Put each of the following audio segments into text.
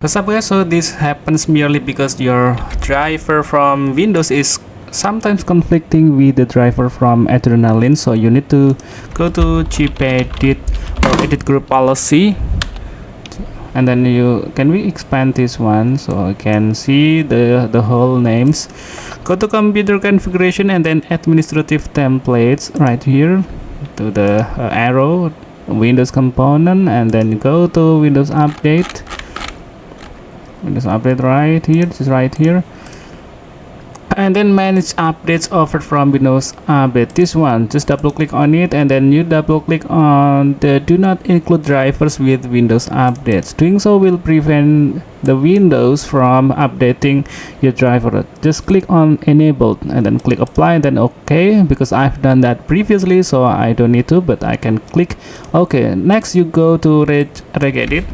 What's up guys, so this happens merely because your driver from Windows is sometimes conflicting with the driver from Adrenaline, so you need to go to edit or edit group policy, and then can we expand this one so I can see the whole names. Go to computer configuration and then administrative templates right here to the arrow Windows component, and then go to Windows Update right here. This is right here, and then manage updates offered from Windows Update. This one, just double click on it, and then you double click on the do not include drivers with Windows updates. Doing so will prevent the Windows from updating your driver. Just click on enabled and then click apply and then OK, because I've done that previously, so I don't need to, but I can click OK. Next you go to regedit.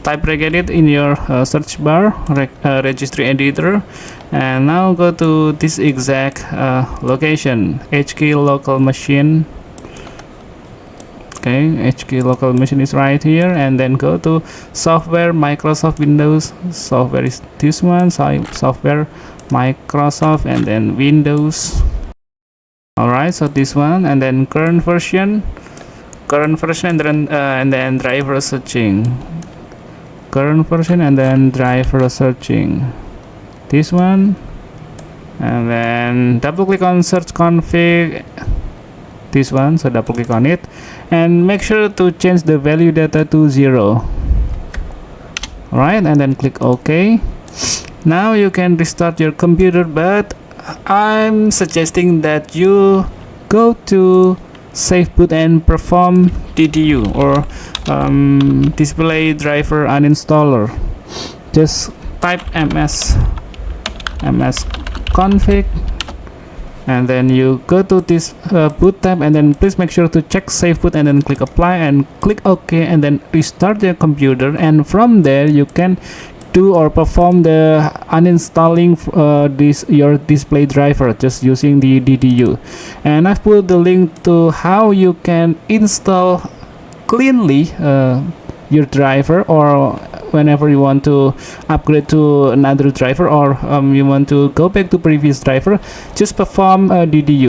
Type regedit in your search bar, registry editor, and now go to this exact location, HK local machine. Okay, HK local machine is right here, and then go to software Microsoft Windows. Software is this one, software Microsoft, and then Windows. Alright, so this one, and then current version, and then driver searching. Current version and then driver searching, this one, and then double click on search config, this one, so double click on it and make sure to change the value data to 0. Alright, and then click OK. Now you can restart your computer, but I'm suggesting that you go to save boot and perform DDU or display driver uninstaller. Just type ms config, and then you go to this boot tab, and then please make sure to check save boot and then click apply and click OK, and then restart your computer, and from there you can do or perform the uninstalling your display driver just using the DDU. And I've put the link to how you can install cleanly your driver, or whenever you want to upgrade to another driver, or you want to go back to previous driver, just perform DDU.